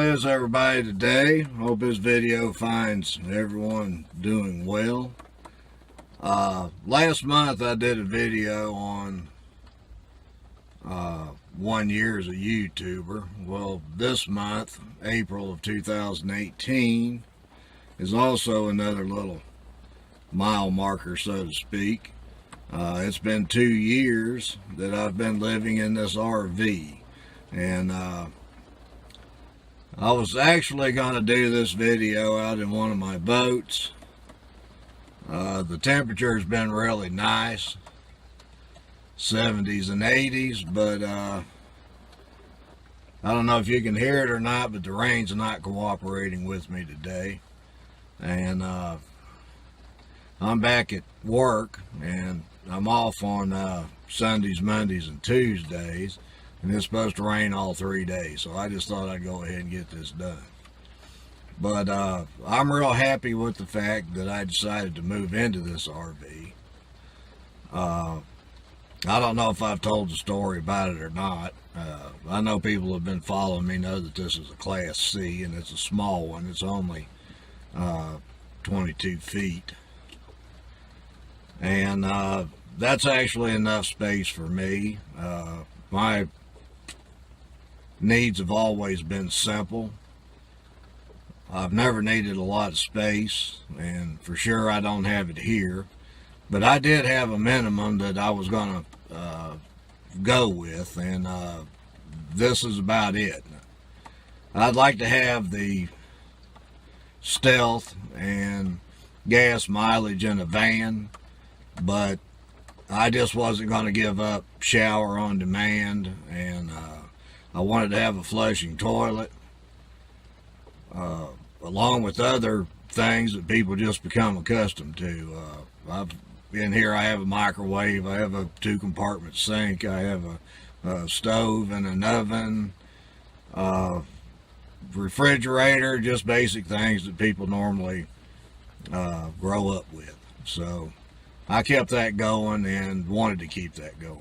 is everybody today? Hope this video finds everyone doing well. Last month I did a video on 1 year as a YouTuber. Well, this month, April of 2018, is also another little mile marker, so to speak. It's been 2 years that I've been living in this RV, and I was actually going to do this video out in one of my boats. The temperature has been really nice, 70s and 80s, but I don't know if you can hear it or not, but the rain's not cooperating with me today. And I'm back at work, and I'm off on Sundays, Mondays, and Tuesdays, and it's supposed to rain all 3 days, so I just thought I'd go ahead and get this done. But I'm real happy with the fact that I decided to move into this RV. I don't know if I've told the story about it or not. I know people who have been following me know that this is a Class C, and it's a small one. It's only 22 feet. And that's actually enough space for me. My needs have always been simple. I've never needed a lot of space, and for sure I don't have it here. But I did have a minimum that I was going to go with, and this is about it. I'd like to have the stealth and gas mileage in a van, but I just wasn't going to give up shower on demand, and I wanted to have a flushing toilet, along with other things that people just become accustomed to. In here I have a microwave, I have a 2-compartment sink, I have a stove and an oven, refrigerator, just basic things that people normally grow up with. So I kept that going and wanted to keep that going.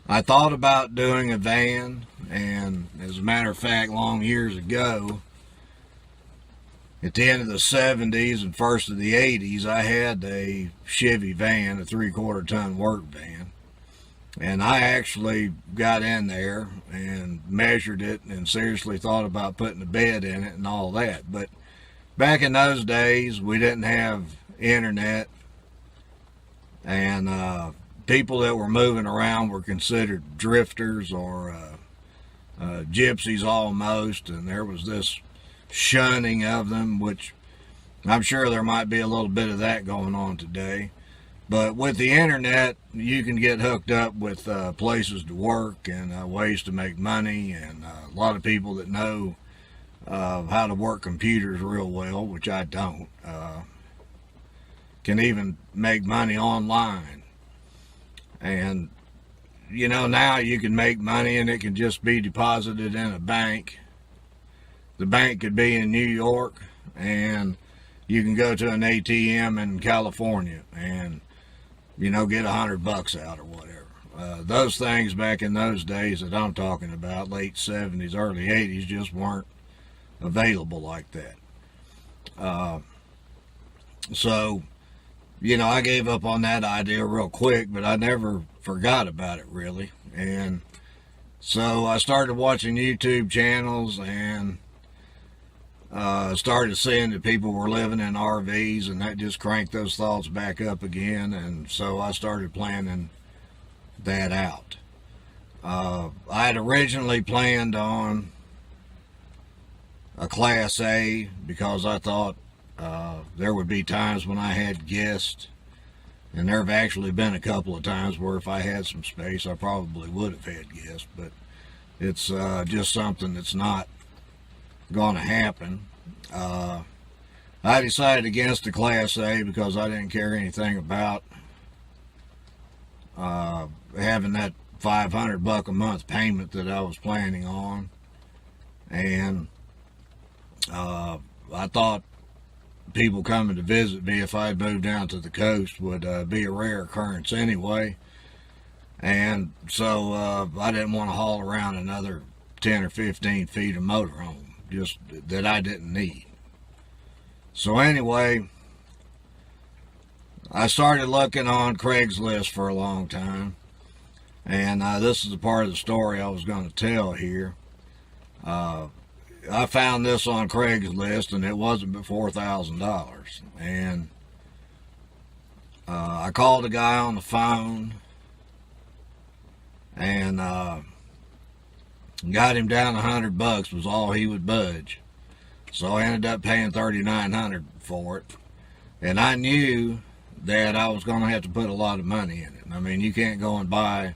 I thought about doing a van, and as a matter of fact, long years ago, at the end of the 70s and first of the 80s, I had a Chevy van, a 3/4 ton work van, and I actually got in there and measured it and seriously thought about putting a bed in it and all that. But back in those days, we didn't have internet, and people that were moving around were considered drifters or gypsies almost, and there was this shunning of them, which I'm sure there might be a little bit of that going on today. But with the internet, you can get hooked up with places to work and ways to make money, and a lot of people that know how to work computers real well, which I don't, can even make money online. And you know, now you can make money and it can just be deposited in a bank. The bank could be in New York, and you can go to an ATM in California and, you know, get $100 out or whatever. Those things back in those days that I'm talking about, late 70s, early 80s, just weren't available like that. So, you know, I gave up on that idea real quick, but I never forgot about it really. And so I started watching YouTube channels, and started seeing that people were living in RVs, and that just cranked those thoughts back up again. And so I started planning that out. I had originally planned on a Class A because I thought there would be times when I had guests, and there have actually been a couple of times where if I had some space I probably would have had guests, but it's just something that's not going to happen. I decided against the Class A because I didn't care anything about having that $500 a month payment that I was planning on, and I thought people coming to visit me if I had moved down to the coast would be a rare occurrence anyway. And so I didn't want to haul around another 10 or 15 feet of motorhome, just that I didn't need. So anyway, I started looking on Craigslist for a long time, and this is the part of the story I was going to tell here. I found this on Craigslist, and it wasn't but $4,000. And I called a guy on the phone, and got him down $100 was all he would budge. So I ended up paying $3,900 for it, and I knew that I was going to have to put a lot of money in it. I mean, you can't go and buy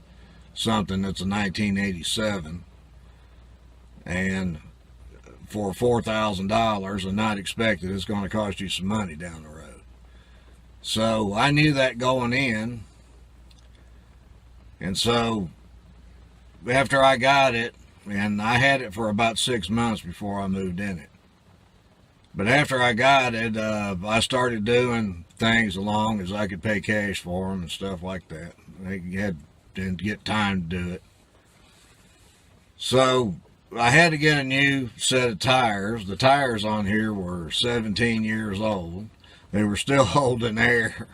something that's a 1987 and for $4,000 and not expect that it's going to cost you some money down the road. So I knew that going in, and so after I got it, and I had it for about 6 months before I moved in it. But after I got it, I started doing things along as I could pay cash for them and stuff like that. Didn't get time to do it. So I had to get a new set of tires. The tires on here were 17 years old. They were still holding air.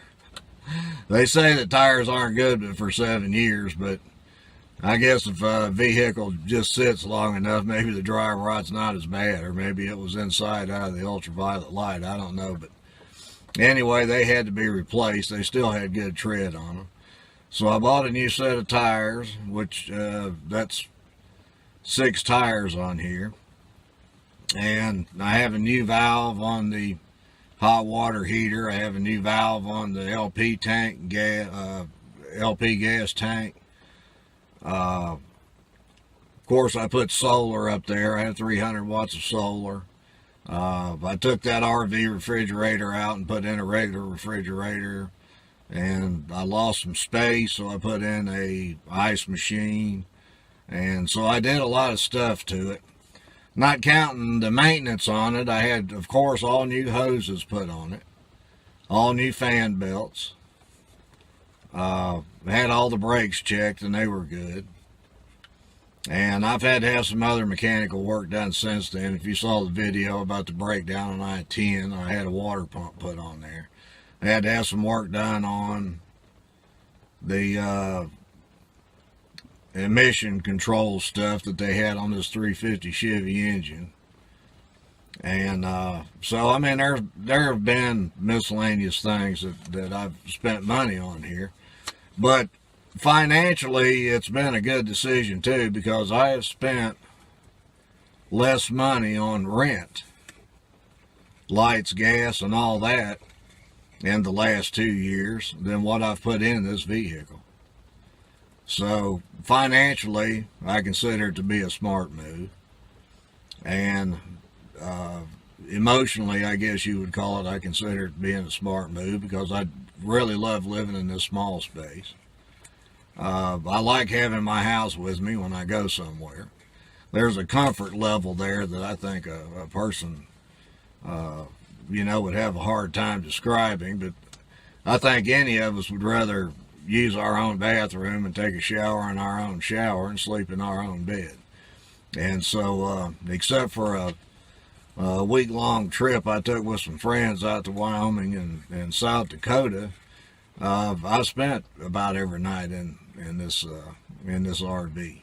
They say that tires aren't good for 7 years, but I guess if a vehicle just sits long enough, maybe the dry rot's not as bad, or maybe it was inside out of the ultraviolet light. I don't know, but anyway, they had to be replaced. They still had good tread on them. So I bought a new set of tires, which that's 6 tires on here. And I have a new valve on the hot water heater. I have a new valve on the LP tank, LP gas tank. Of course, I put solar up there. I have 300 watts of solar. I took that RV refrigerator out and put in a regular refrigerator, and I lost some space, so I put in a ice machine, and so I did a lot of stuff to it. Not counting the maintenance on it, I had, of course, all new hoses put on it, all new fan belts. Had all the brakes checked, and they were good. And I've had to have some other mechanical work done since then. If you saw the video about the breakdown on I-10, I had a water pump put on there. I had to have some work done on the emission control stuff that they had on this 350 Chevy engine. And so, I mean, there have been miscellaneous things that I've spent money on here. But financially, it's been a good decision, too, because I have spent less money on rent, lights, gas, and all that in the last 2 years than what I've put in this vehicle. So, financially, I consider it to be a smart move. And emotionally, I guess you would call it, I consider it being a smart move because I really love living in this small space. I like having my house with me when I go somewhere. There's a comfort level there that I think a person, would have a hard time describing, but I think any of us would rather use our own bathroom and take a shower in our own shower and sleep in our own bed. And so, except for a week-long trip I took with some friends out to Wyoming and South Dakota, I spent about every night in this RV,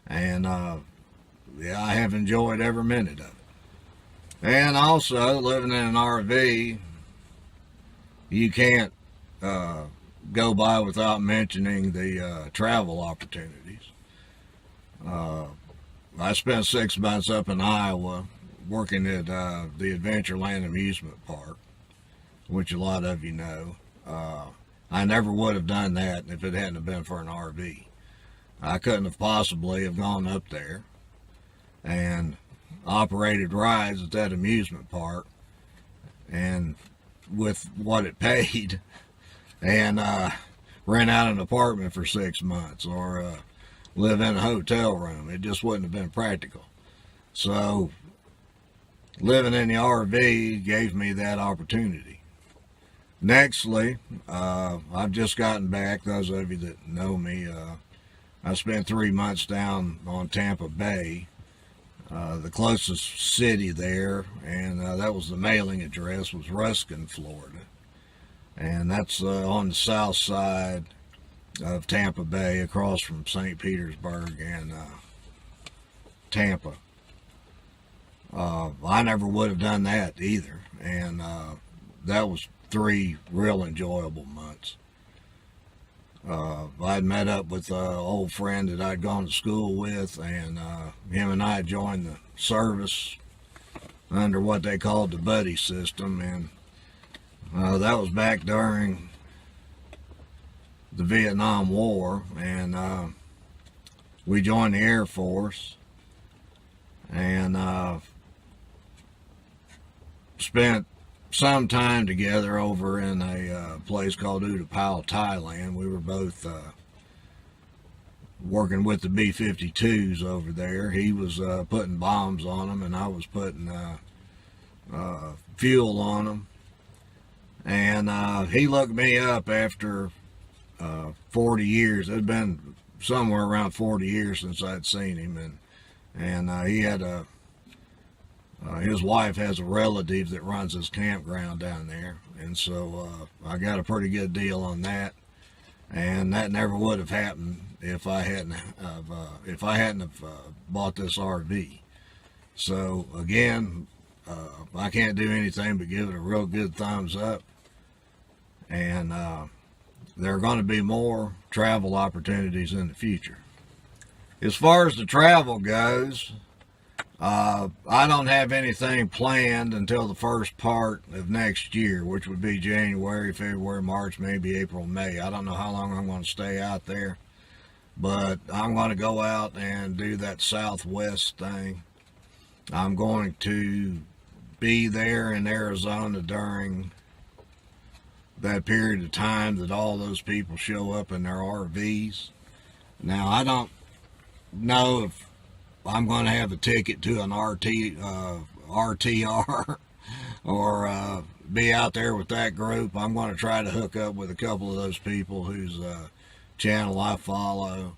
and I have enjoyed every minute of it. And also, living in an RV, you can't go by without mentioning the travel opportunities. I spent 6 months up in Iowa working at the Adventureland Amusement Park, which a lot of you know. I never would have done that if it hadn't been for an RV. I couldn't have possibly have gone up there and operated rides at that amusement park and with what it paid and rent out an apartment for 6 months or live in a hotel room. It just wouldn't have been practical. So living in the RV gave me that opportunity. Nextly, I've just gotten back. Those of you that know me, I spent 3 months down on Tampa Bay the closest city there, and that was the mailing address, was Ruskin, Florida. And that's on the south side of Tampa Bay, across from St. Petersburg and Tampa. I never would have done that either, and that was 3 real enjoyable months. I'd met up with an old friend that I'd gone to school with, and him and I joined the service under what they called the buddy system, and that was back during the Vietnam War, and we joined the Air Force, and spent some time together over in a place called Utapao, Thailand. We were both working with the B-52s over there. He was putting bombs on them, and I was putting fuel on them. And he looked me up after 40 years. It had been somewhere around 40 years since I'd seen him, and he had his wife has a relative that runs his campground down there, and so I got a pretty good deal on that, and that never would have happened if I hadn't have bought this RV. So again, I can't do anything but give it a real good thumbs up, and there are going to be more travel opportunities in the future. As far as the travel goes, I don't have anything planned until the first part of next year, which would be January, February, March, maybe April, May. I don't know how long I'm going to stay out there, but I'm going to go out and do that Southwest thing. I'm going to be there in Arizona during that period of time that all those people show up in their RVs. Now, I don't know if I'm going to have a ticket to an RTR or be out there with that group. I'm going to try to hook up with a couple of those people whose channels I follow,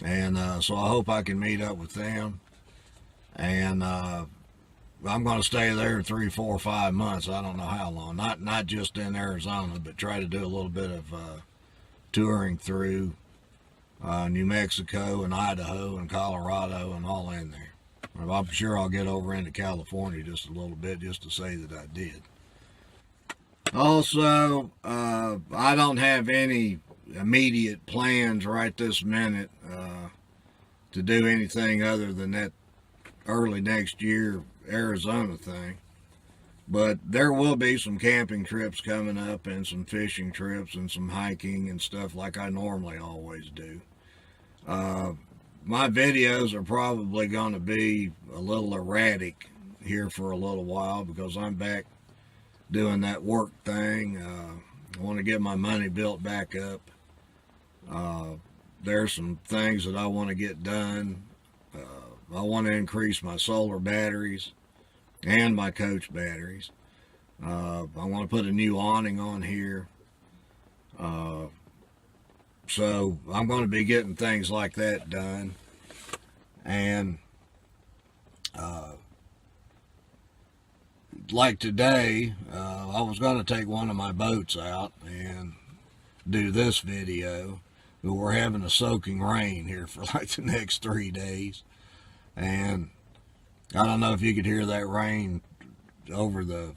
and so I hope I can meet up with them. And I'm going to stay there 3, 4, 5 months. I don't know how long. Not just in Arizona, but try to do a little bit of touring through New Mexico and Idaho and Colorado and all in there. I'm sure I'll get over into California just a little bit just to say that I did. Also, I don't have any immediate plans right this minute to do anything other than that early next year Arizona thing. But there will be some camping trips coming up and some fishing trips and some hiking and stuff like I normally always do. My videos are probably going to be a little erratic here for a little while because I'm back doing that work thing. I want to get my money built back up. There's some things that I want to get done. I want to increase my solar batteries and my coach batteries. I want to put a new awning on here. So I'm going to be getting things like that done. And like today, I was going to take one of my boats out and do this video, but we're having a soaking rain here for like the next 3 days. And I don't know if you could hear that rain over the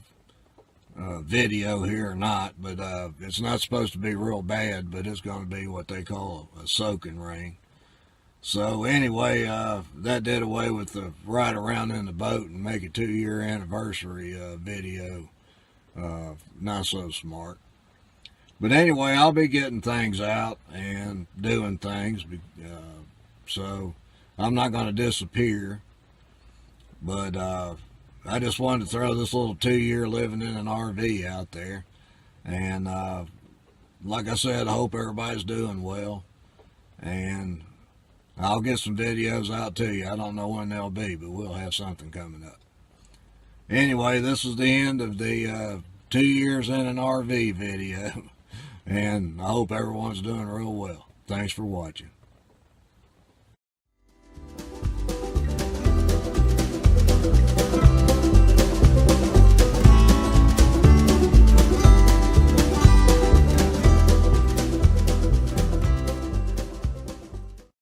video here or not, but it's not supposed to be real bad, but it's going to be what they call a soaking rain. So anyway, that did away with the ride around in the boat and make a 2-year anniversary video. Not so smart. But anyway, I'll be getting things out and doing things, so I'm not going to disappear. But I just wanted to throw this little 2-year living in an RV out there. And like I said, I hope everybody's doing well. And I'll get some videos out to you. I don't know when they'll be, but we'll have something coming up. Anyway, this is the end of the 2 years in an RV video. And I hope everyone's doing real well. Thanks for watching.